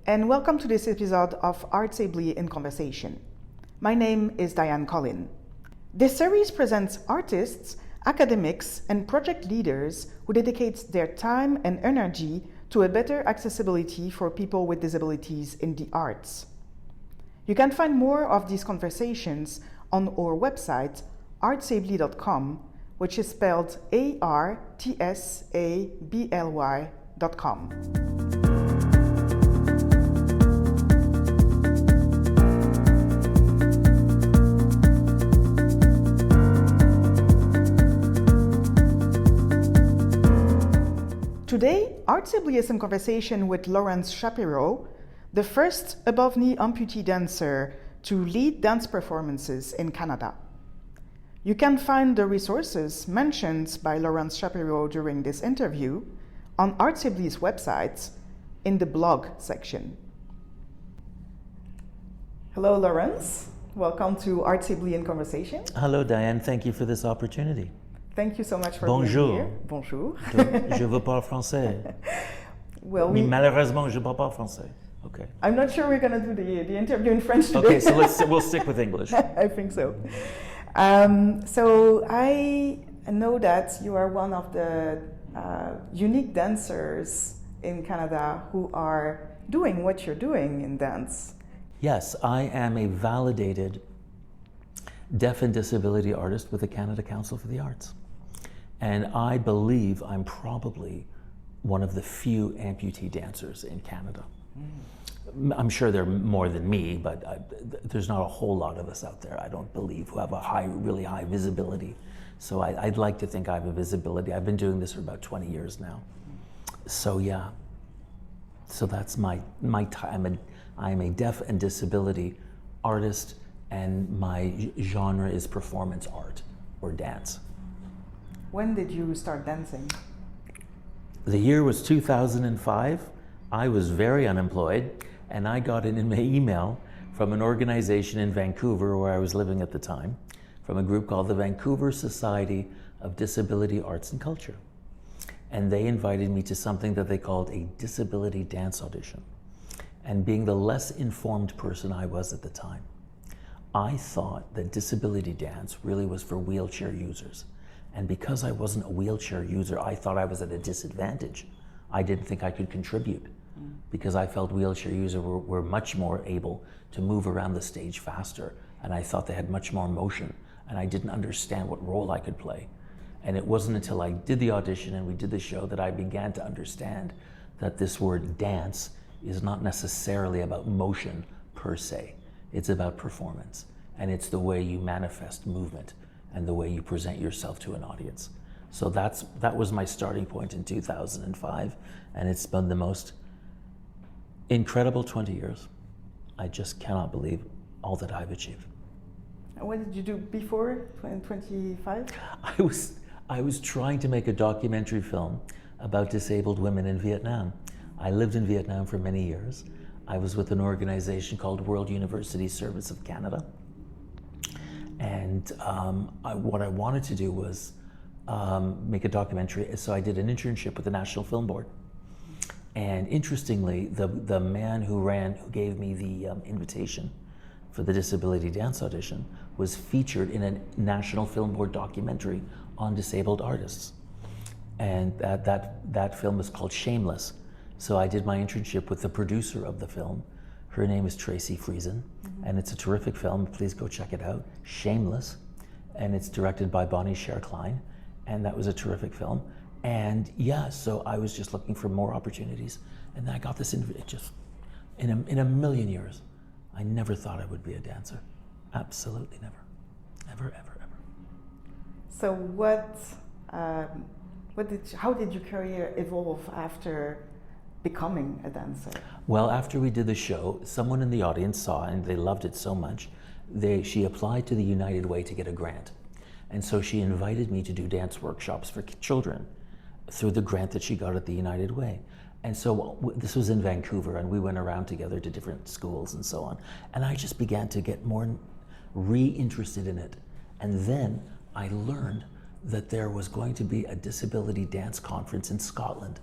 and welcome to this episode of Arts Ably in Conversation. My name is Diane Collin. This series presents artists, academics, and project leaders who dedicate their time and energy to a better accessibility for people with disabilities in the arts. You can find more of these conversations on our website, artsably.com, which is spelled artsably.com. Today, Arts Ably is in conversation with Laurence Shapiro, the first above-knee amputee dancer to lead dance performances in Canada. You can find the resources mentioned by Laurence Shapiro during this interview on Arts Ably's website in the blog section. Hello, Laurence. Welcome to Arts Ably in Conversation. Hello, Diane. Thank you for this opportunity. Thank you so much for Bonjour. being here. Bonjour. Je veux parler français. Well, Mais malheureusement, je parle pas français. Okay. I'm not sure we're going to do the interview in French today. Okay, so we'll stick with English. I think so. So I know that you are one of the unique dancers in Canada who are doing what you're doing in dance. Yes, I am a validated deaf and disability artist with the Canada Council for the Arts. And I believe I'm probably one of the few amputee dancers in Canada. I'm sure there are more than me, but there's not a whole lot of us out there, I don't believe, who have a really high visibility. So I'd like to think I have a visibility. I've been doing this for about 20 years now. So yeah, so that's my time. I'm a deaf and disability artist, and my genre is performance art or dance. When did you start dancing? The year was 2005. I was very unemployed, and I got an email from an organization in Vancouver where I was living at the time, from a group called the Vancouver Society of Disability Arts and Culture. And they invited me to something that they called a disability dance audition. And being the less informed person I was at the time, I thought that disability dance really was for wheelchair users. And because I wasn't a wheelchair user, I thought I was at a disadvantage. I didn't think I could contribute because I felt wheelchair users were much more able to move around the stage faster, and I thought they had much more motion, and I didn't understand what role I could play. And it wasn't until I did the audition and we did the show that I began to understand that this word dance is not necessarily about motion per se. It's about performance, and it's the way you manifest movement and the way you present yourself to an audience. So that was my starting point in 2005, and it's been the most incredible 20 years. I just cannot believe all that I've achieved. And what did you do before 2025? I was trying to make a documentary film about disabled women in Vietnam. I lived in Vietnam for many years. I was with an organization called World University Service of Canada. And what I wanted to do was make a documentary. So I did an internship with the National Film Board. And interestingly, the man who gave me the invitation for the disability dance audition was featured in a National Film Board documentary on disabled artists. And that film is called Shameless. So I did my internship with the producer of the film. Her name is Tracy Friesen, and it's a terrific film. Please go check it out, Shameless. And it's directed by Bonnie Scher-Klein, and that was a terrific film. And yeah, so I was just looking for more opportunities, and then I got this just in a million years. I never thought I would be a dancer. Absolutely never. Ever, ever, ever. So how did your career evolve after becoming a dancer? Well, after we did the show, someone in the audience saw, and they loved it so much, she applied to the United Way to get a grant. And so she invited me to do dance workshops for children through the grant that she got at the United Way. And so this was in Vancouver, and we went around together to different schools and so on. And I just began to get more re-interested in it. And then I learned that there was going to be a disability dance conference in Scotland.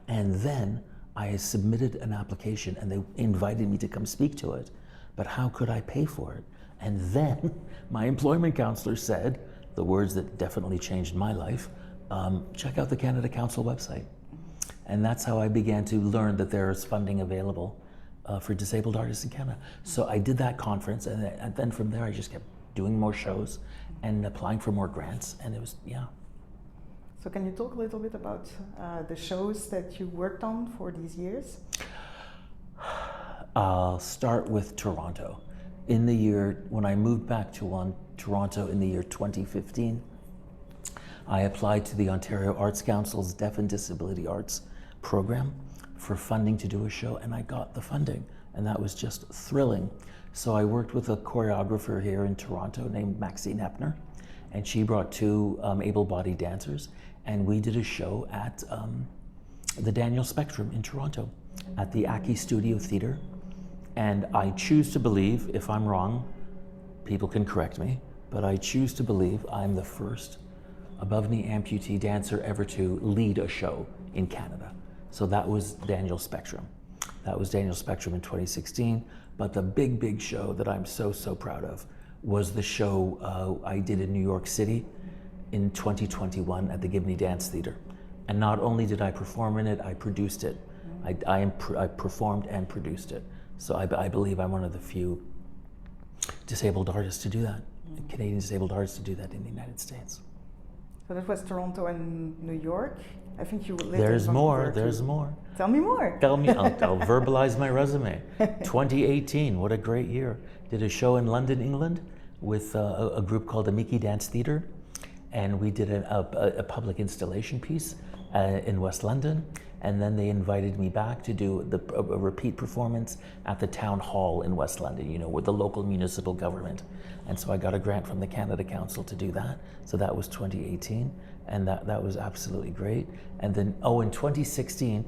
And then I submitted an application and they invited me to come speak to it, but how could I pay for it? And then my employment counselor said, the words that definitely changed my life, check out the Canada Council website. And that's how I began to learn that there is funding available for disabled artists in Canada. So I did that conference, and then from there I just kept doing more shows and applying for more grants, and it was, yeah. So can you talk a little bit about the shows that you worked on for these years? I'll start with Toronto. In the year, when I moved back to Toronto in the year 2015, I applied to the Ontario Arts Council's Deaf and Disability Arts program for funding to do a show, and I got the funding, and that was just thrilling. So I worked with a choreographer here in Toronto named Maxine Hepner, and she brought two able-bodied dancers, and we did a show at the Daniel Spectrum in Toronto at the Aki Studio Theatre. And I choose to believe, if I'm wrong, people can correct me, but I choose to believe I'm the first above-knee amputee dancer ever to lead a show in Canada. So that was Daniel Spectrum. That was Daniel Spectrum in 2016. But the big show that I'm so proud of was the show I did in New York City in 2021 at the Gibney Dance Theatre. And not only did I perform in it, I produced it. I performed and produced it. So I believe I'm one of the few disabled artists to do that, Canadian disabled artists to do that in the United States. So that was Toronto and New York. I think you lived There's in more, Vancouver there's too. more. Tell me more. Tell me, I'll verbalize my resume. 2018, what a great year. Did a show in London, England with a group called Amiki Dance Theatre. And we did a public installation piece in West London. And then they invited me back to do a repeat performance at the Town Hall in West London, you know, with the local municipal government. And so I got a grant from the Canada Council to do that. So that was 2018, and that was absolutely great. And then, in 2016,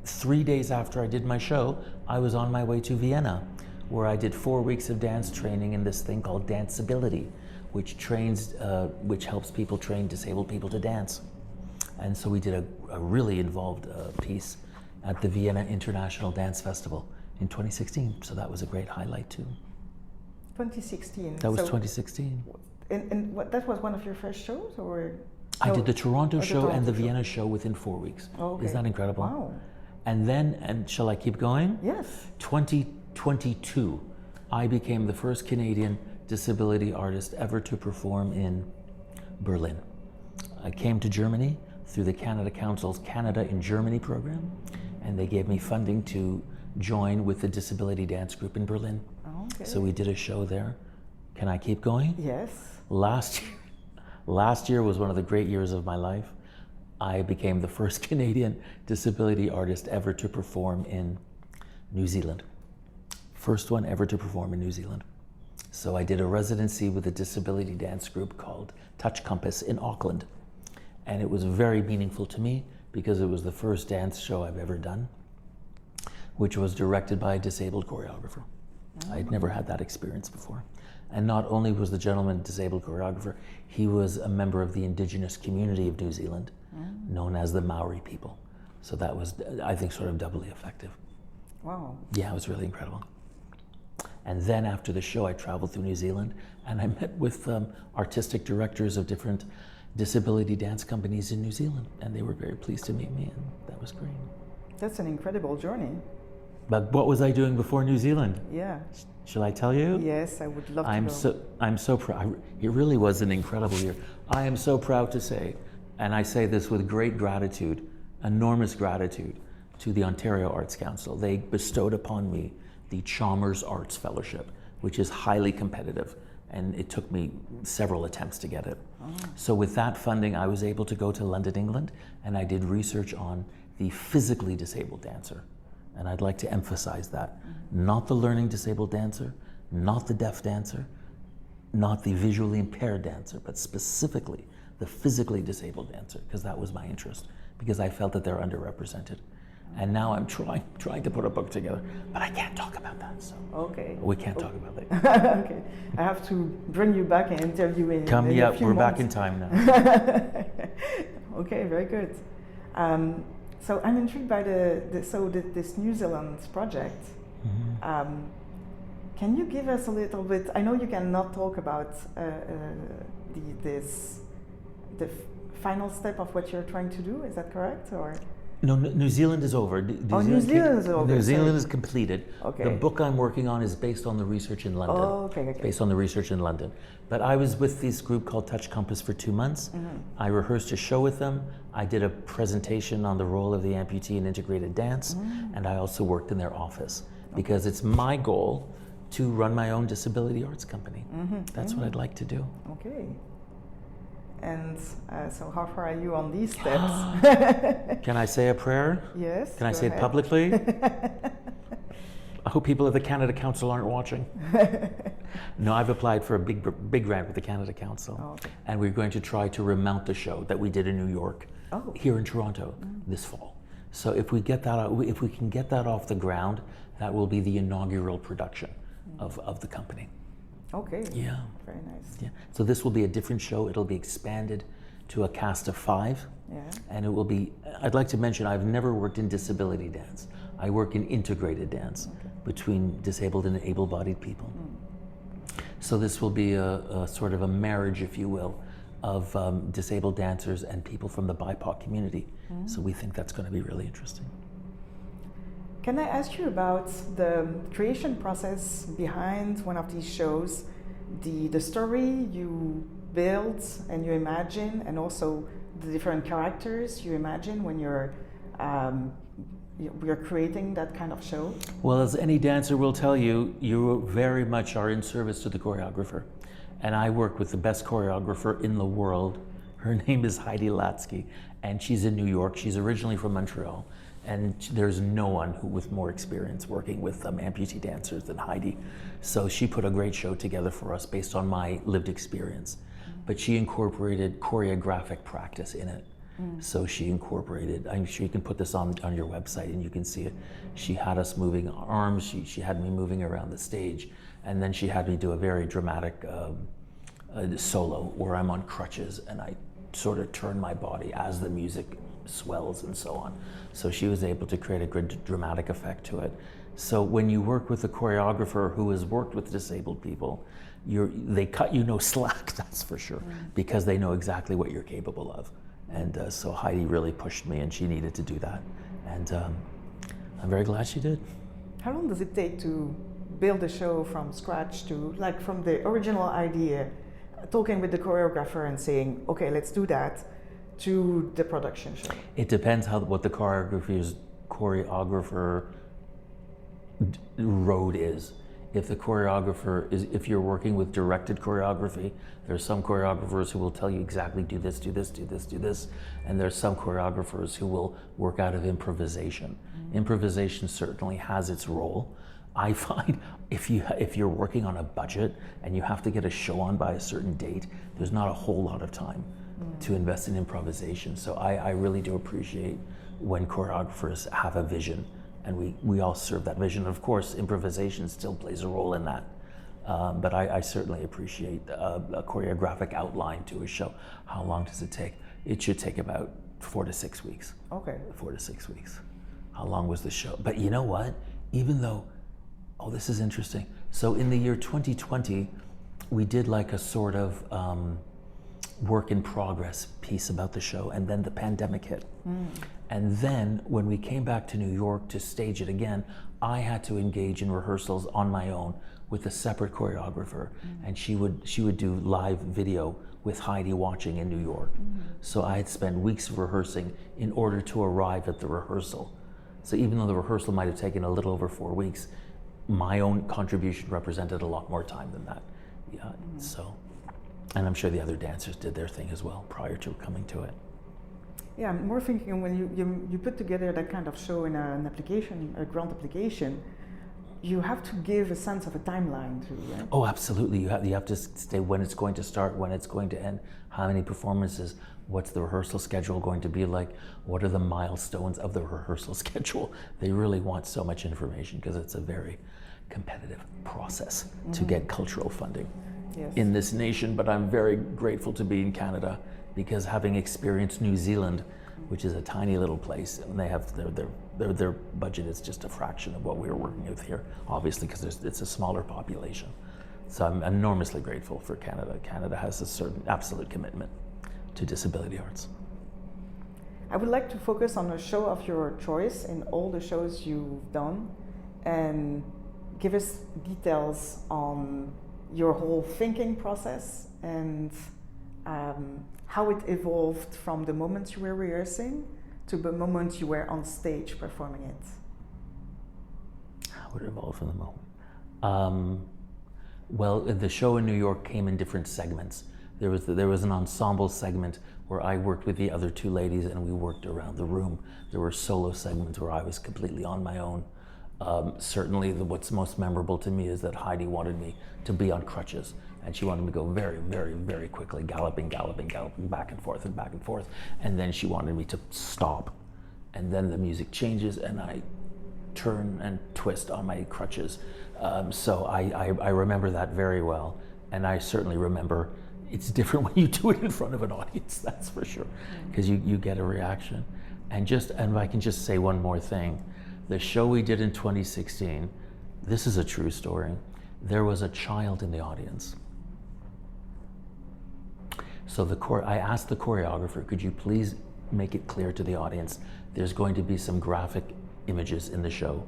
3 days after I did my show, I was on my way to Vienna, where I did 4 weeks of dance training in this thing called Danceability, which helps people train disabled people to dance. And so we did a really involved piece at the Vienna International Dance Festival in 2016. So that was a great highlight too. 2016. That was 2016. And that was one of your first shows, or? I did the Toronto show Toronto and the show. Vienna show within 4 weeks. Oh, okay. Isn't that incredible? Wow. And shall I keep going? Yes. 2022, I became the first Canadian disability artist ever to perform in Berlin. I came to Germany through the Canada Council's Canada in Germany program, and they gave me funding to join with the disability dance group in Berlin. Okay. So we did a show there. Can I keep going? Yes. Last year was one of the great years of my life. I became the first Canadian disability artist ever to perform in New Zealand. First one ever to perform in New Zealand. So I did a residency with a disability dance group called Touch Compass in Auckland. And it was very meaningful to me because it was the first dance show I've ever done, which was directed by a disabled choreographer. I'd never had that experience before. And not only was the gentleman a disabled choreographer, he was a member of the indigenous community of New Zealand, known as the Maori people. So that was, I think, sort of doubly effective. Wow. Yeah, it was really incredible. And then after the show, I traveled through New Zealand and I met with artistic directors of different disability dance companies in New Zealand, and they were very pleased to meet me, and that was great. That's an incredible journey. But what was I doing before New Zealand? Yeah. Shall I tell you? Yes, I would love to know. I'm so proud. It really was an incredible year. I am so proud to say, and I say this with great gratitude, enormous gratitude to the Ontario Arts Council. They bestowed upon me the Chalmers Arts Fellowship, which is highly competitive, and it took me several attempts to get it. So with that funding, I was able to go to London, England, and I did research on the physically disabled dancer. And I'd like to emphasize that. Not the learning disabled dancer, not the deaf dancer, not the visually impaired dancer, but specifically the physically disabled dancer, because that was my interest, because I felt that they're underrepresented. And now I'm trying to put a book together, but I can't talk about that, so. Okay. We can't talk about that. Okay. I have to bring you back and interview in Come, in yeah, a few we're months. back in time now. Okay, very good. So I'm intrigued by this New Zealand project. Can you give us a little bit? I know you cannot talk about the final step of what you're trying to do. Is that correct, or? No, New Zealand is over. New Zealand is over. New Zealand is completed. Okay. The book I'm working on is based on the research in London. Oh, okay. Based on the research in London. But I was with this group called Touch Compass for 2 months. I rehearsed a show with them. I did a presentation on the role of the amputee in integrated dance, and I also worked in their office because it's my goal to run my own disability arts company. That's what I'd like to do. Okay. And so how far are you on these steps? Can I say a prayer? Yes. Can I say it publicly? I hope people at the Canada Council aren't watching. No, I've applied for a big grant with the Canada Council. Oh, okay. And we're going to try to remount the show that we did in New York here in Toronto this fall. So if we get that out, if we can get that off the ground, that will be the inaugural production of the company. Okay. Yeah. Very nice. Yeah. So this will be a different show. It'll be expanded to a cast of 5. Yeah. And it will be, I'd like to mention, I've never worked in disability dance. I work in integrated dance between disabled and able-bodied people. So this will be a sort of a marriage, if you will, of disabled dancers and people from the BIPOC community. So we think that's going to be really interesting. Can I ask you about the creation process behind one of these shows, the story you build and you imagine, and also the different characters you imagine when you're creating that kind of show? Well, as any dancer will tell you, you very much are in service to the choreographer. And I work with the best choreographer in the world. Her name is Heidi Latsky, and she's in New York. She's originally from Montreal. And there's no one with more experience working with amputee dancers than Heidi. So she put a great show together for us based on my lived experience. But she incorporated choreographic practice in it. So she incorporated, I'm sure you can put this on your website and you can see it. She had us moving arms, she had me moving around the stage, and then she had me do a very dramatic solo where I'm on crutches and I sort of turn my body as the music swells and so on. So she was able to create a good dramatic effect to it. So when you work with a choreographer who has worked with disabled people, they cut you no slack, that's for sure, because they know exactly what you're capable of. And so Heidi really pushed me, and she needed to do that. And I'm very glad she did. How long does it take to build a show from scratch, to like from the original idea, talking with the choreographer and saying, okay, let's do that, to the production show? It depends what the choreographer road is. If the choreographer is, if you're working with directed choreography, there's some choreographers who will tell you exactly do this, do this, do this, do this, and there's some choreographers who will work out of improvisation. Improvisation certainly has its role. I find if you're working on a budget and you have to get a show on by a certain date, there's not a whole lot of time to invest in improvisation. So I really do appreciate when choreographers have a vision, and we all serve that vision. Of course, improvisation still plays a role in that. But I certainly appreciate a choreographic outline to a show. How long does it take? It should take about 4 to 6 weeks. Okay. 4 to 6 weeks. How long was the show? But you know what? Even though, oh, this is interesting. So in the year 2020, we did like a sort of work in progress piece about the show, and then the pandemic hit. And then when we came back to New York to stage it again, I had to engage in rehearsals on my own with a separate choreographer, and she would do live video with Heidi watching in New York. So I had spent weeks rehearsing in order to arrive at the rehearsal. So even though the rehearsal might have taken a little over 4 weeks, my own contribution represented a lot more time than that. Yeah, so, and I'm sure the other dancers did their thing as well prior to coming to it. Yeah, I'm more thinking when you put together that kind of show in an application, a grant application, you have to give a sense of a timeline too, right? Oh, absolutely. You have to say when it's going to start, when it's going to end, how many performances, what's the rehearsal schedule going to be like, what are the milestones of the rehearsal schedule. They really want so much information because it's a very competitive process to get cultural funding in this nation. But I'm very grateful to be in Canada, because having experienced New Zealand, which is a tiny little place, and they have their budget is just a fraction of what we were working with here, obviously, because it's a smaller population. So I'm enormously grateful for Canada. Canada has a certain absolute commitment to disability arts. I would like to focus on a show of your choice in all the shows you've done, and give us details on your whole thinking process and how it evolved from the moment you were rehearsing to the moment you were on stage performing it. How would it evolve from the moment? Well, the show in New York came in different segments. There was an ensemble segment where I worked with the other two ladies and we worked around the room. There were solo segments where I was completely on my own. Certainly what's most memorable to me is that Heidi wanted me to be on crutches, and she wanted me to go very, very, very quickly, galloping, back and forth, and then she wanted me to stop, and then the music changes and I turn and twist on my crutches. So I remember that very well, and I certainly remember it's different when you do it in front of an audience, that's for sure, because you get a reaction. And if I can just say one more thing, the show we did in 2016, this is a true story. There was a child in the audience. So I asked the choreographer, could you please make it clear to the audience, there's going to be some graphic images in the show.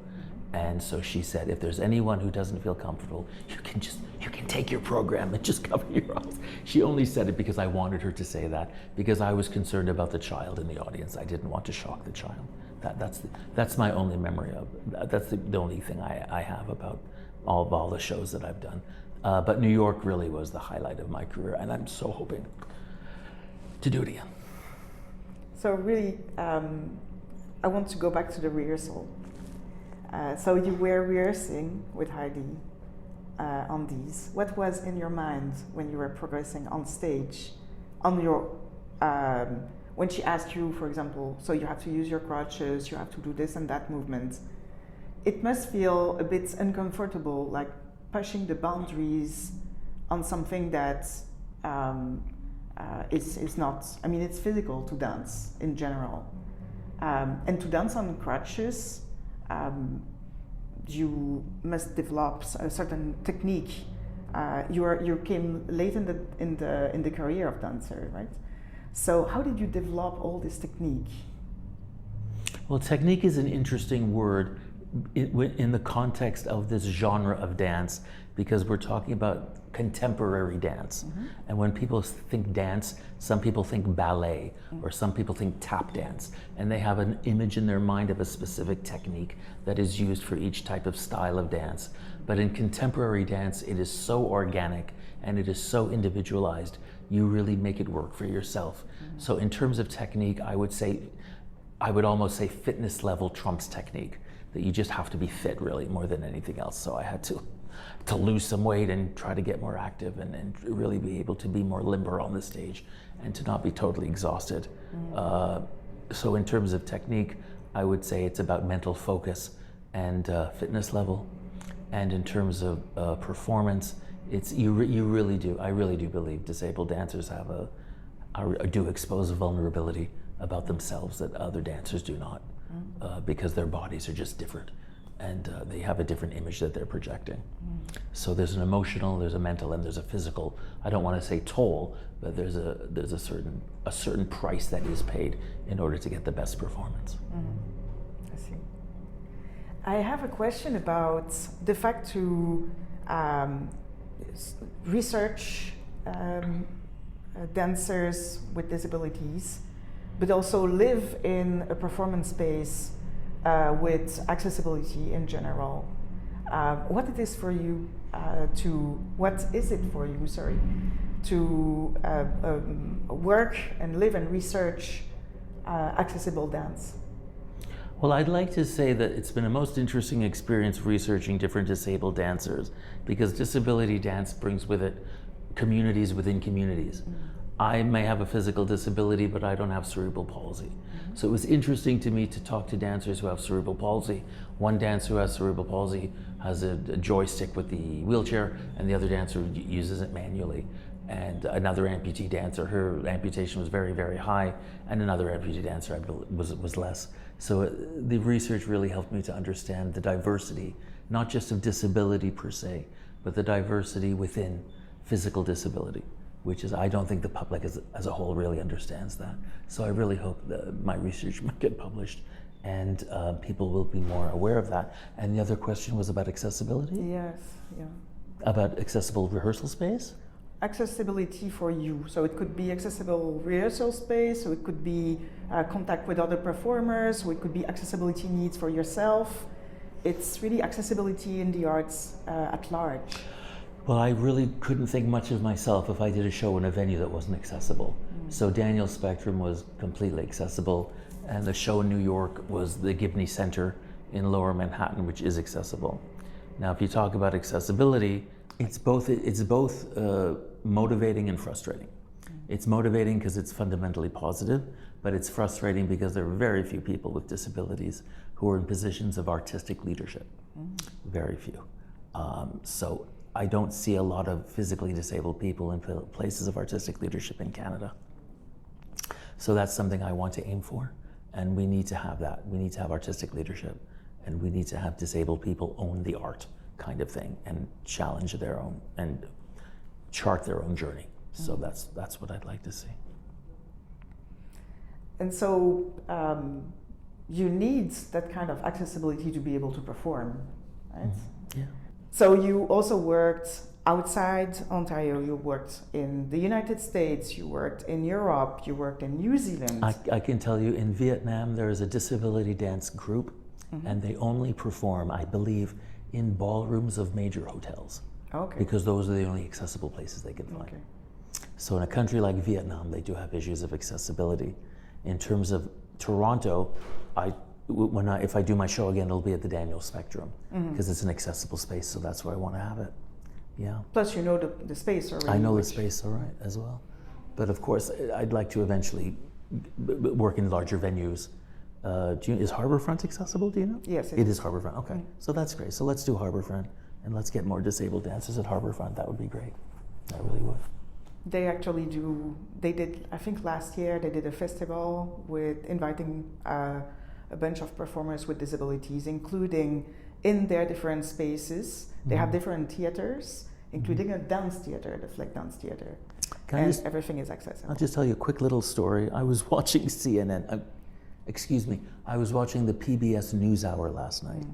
And so she said, if there's anyone who doesn't feel comfortable, you can take your program and just cover your eyes. She only said it because I wanted her to say that, because I was concerned about the child in the audience. I didn't want to shock the child. That's my only memory of, that's the only thing I have about all the shows that I've done. But New York really was the highlight of my career, and I'm so hoping to do it again. So really, I want to go back to the rehearsal. So you were rehearsing with Heidi on these. What was in your mind when you were progressing on stage, on your when she asked you, for example, so you have to use your crutches, you have to do this and that movement? It must feel a bit uncomfortable, like pushing the boundaries on something that is not, I mean, it's physical to dance in general. And to dance on crutches, you must develop a certain technique. You came late in the career of dancer, right? So how did you develop all this technique? Well, technique is an interesting word in the context of this genre of dance, because we're talking about contemporary dance. Mm-hmm. And when people think dance, some people think ballet, mm-hmm. or some people think tap dance, and they have an image in their mind of a specific technique that is used for each type of style of dance. But in contemporary dance, it is so organic and it is so individualized, you really make it work for yourself. Mm-hmm. So in terms of technique, I would almost say fitness level trumps technique, that you just have to be fit really more than anything else. So I had to lose some weight and try to get more active and really be able to be more limber on the stage and to not be totally exhausted. Mm-hmm. So in terms of technique, I would say it's about mental focus and fitness level. And in terms of performance, I really do believe disabled dancers do expose a vulnerability about themselves that other dancers do not, because their bodies are just different, and they have a different image that they're projecting. So there's an emotional, there's a mental, and there's a physical. I don't want to say toll, but there's a certain price that is paid in order to get the best performance. I see. I have a question about the fact to research dancers with disabilities, but also live in a performance space with accessibility in general. What is it for you to work and live and research accessible dance? Well, I'd like to say that it's been a most interesting experience researching different disabled dancers, because disability dance brings with it communities within communities. Mm-hmm. I may have a physical disability, but I don't have cerebral palsy. Mm-hmm. So it was interesting to me to talk to dancers who have cerebral palsy. One dancer who has cerebral palsy has a joystick with the wheelchair, and the other dancer uses it manually. and another amputee dancer, her amputation was very, very high, and another amputee dancer was less. So the research really helped me to understand the diversity, not just of disability per se, but the diversity within physical disability, which is, I don't think the public as a whole really understands that. So I really hope that my research might get published and people will be more aware of that. And the other question was about accessibility? Yes, yeah. About accessible rehearsal space? Accessibility for you. So it could be accessible rehearsal space, so it could be contact with other performers, so it could be accessibility needs for yourself. It's really accessibility in the arts at large. Well, I really couldn't think much of myself if I did a show in a venue that wasn't accessible. So Daniel's Spectrum was completely accessible, and the show in New York was the Gibney Center in Lower Manhattan, which is accessible. Now, if you talk about accessibility, it's both motivating and frustrating. It's motivating because it's fundamentally positive, but it's frustrating because there are very few people with disabilities who are in positions of artistic leadership. Very few. So I don't see a lot of physically disabled people in places of artistic leadership in Canada. So that's something I want to aim for, and we need to have that. We need to have artistic leadership, and we need to have disabled people own the art kind of thing and challenge their own and chart their own journey. So that's what I'd like to see. And so you need that kind of accessibility to be able to perform, right? Yeah. So you also worked outside Ontario. You worked in the United States, you worked in Europe, you worked in New Zealand. I can tell you, in Vietnam there is a disability dance group, and they only perform, I believe, in ballrooms of major hotels. Okay. Because those are the only accessible places they can find. Okay. So in a country like Vietnam, they do have issues of accessibility. In terms of Toronto, if I do my show again, it'll be at the Daniel Spectrum, because it's an accessible space, so that's where I want to have it. Yeah. Plus, you know the space already. I know the space all right as well. But of course, I'd like to eventually work in larger venues. Is Harbourfront accessible, do you know? Yes, it is Harbourfront, okay. So that's great. So let's do Harbourfront, and let's get more disabled dancers at Harbourfront. That would be great. That really would. They actually do, they did, I think last year, they did a festival with inviting a bunch of performers with disabilities, including in their different spaces. They have different theaters, including a dance theater, the Fleck Dance Theater. Everything is accessible. I'll just tell you a quick little story. I was watching CNN, I was watching the PBS NewsHour last night.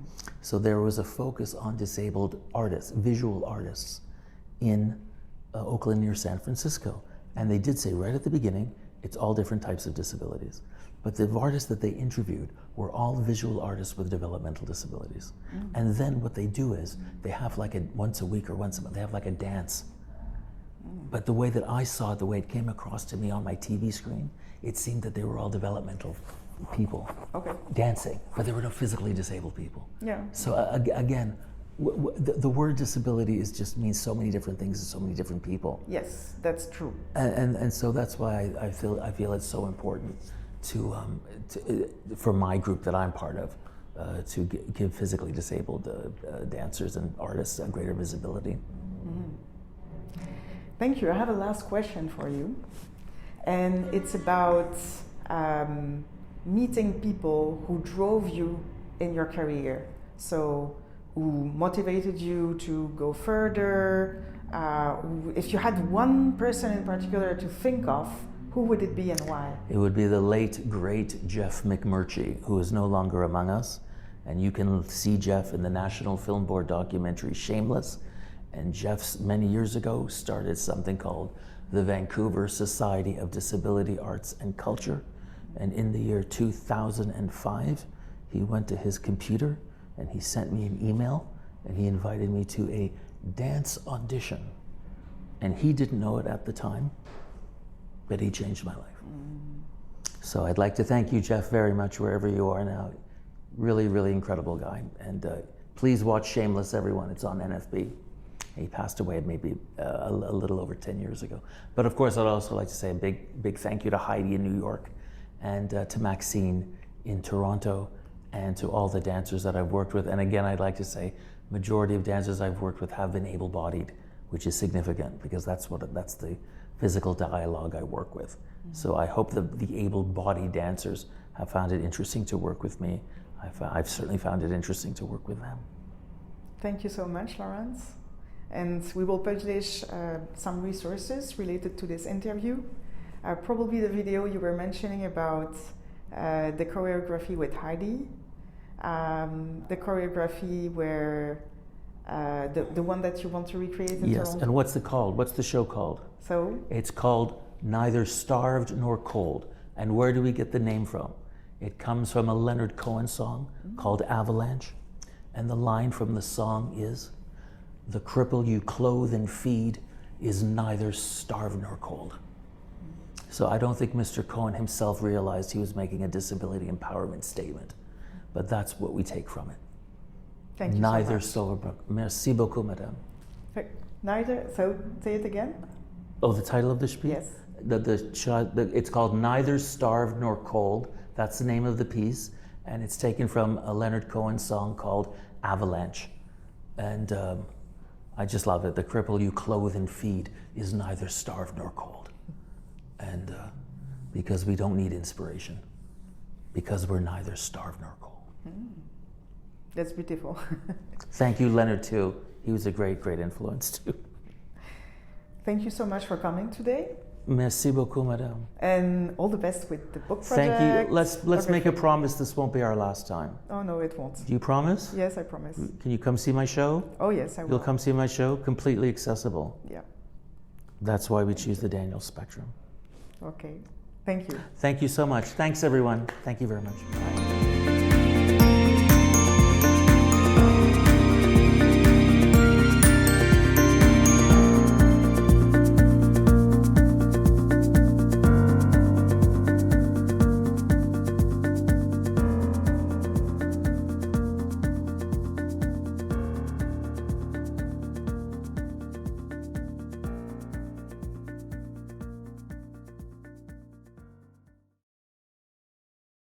So there was a focus on disabled artists, visual artists in Oakland near San Francisco. And they did say right at the beginning, it's all different types of disabilities. But the artists that they interviewed were all visual artists with developmental disabilities. And then what they do is they have like once a week or once a month, they have like a dance. But the way that I saw it, the way it came across to me on my TV screen, it seemed that they were all developmental people dancing, but there were no physically disabled people. Yeah. So again, the word disability just means so many different things to so many different people. Yes, that's true. And so that's why I feel it's so important to for my group that I'm part of to give physically disabled dancers and artists a greater visibility. Thank you. I have a last question for you, and it's about meeting people who drove you in your career. So who motivated you to go further? If you had one person in particular to think of, who would it be and why? It would be the late, great Jeff McMurtry, who is no longer among us. And you can see Jeff in the National Film Board documentary Shameless. And Jeff, many years ago, started something called the Vancouver Society of Disability Arts and Culture. And in the year 2005, he went to his computer and he sent me an email and he invited me to a dance audition. And he didn't know it at the time, but he changed my life. So I'd like to thank you, Jeff, very much, wherever you are now. Really, really incredible guy. And please watch Shameless, everyone. It's on NFB. He passed away maybe a little over 10 years ago. But of course, I'd also like to say a big thank you to Heidi in New York and to Maxine in Toronto and to all the dancers that I've worked with. And again, I'd like to say majority of dancers I've worked with have been able-bodied which is significant because that's the physical dialogue I work with. So I hope that the able-bodied dancers have found it interesting to work with me. I've certainly found it interesting to work with them. Thank you so much, Laurence. And we will publish some resources related to this interview. Probably the video you were mentioning about the choreography with Heidi, the choreography where the one that you want to recreate in Yes, Toronto. and what's it called? What's the show called? So? It's called Neither Starved Nor Cold. And where do we get the name from? It comes from a Leonard Cohen song called Avalanche. And the line from the song is, "The cripple you clothe and feed is neither starved nor cold." So I don't think Mr. Cohen himself realized he was making a disability empowerment statement, but that's what we take from it. Thank you Neither so much. starved. Merci beaucoup, madame. Neither, so say it again? Oh, the title of the spiel? Yes. It's called Neither Starved Nor Cold. That's the name of the piece. And it's taken from a Leonard Cohen song called Avalanche. And I just love it. The cripple you clothe and feed is neither starved nor cold. And because we don't need inspiration. Because we're neither starved nor cold. That's beautiful. Thank you, Leonard, too. He was a great, great influence, too. Thank you so much for coming today. Merci beaucoup, madame. And all the best with the book project. Thank you. Let's make a promise this won't be our last time. Oh, no, it won't. Do you promise? Yes, I promise. Can you come see my show? Oh, yes, I will. You'll come see my show? Completely accessible. Yeah. That's why we choose the Daniel Spectrum. Okay. Thank you. Thank you so much. Thanks, everyone. Thank you very much. Bye.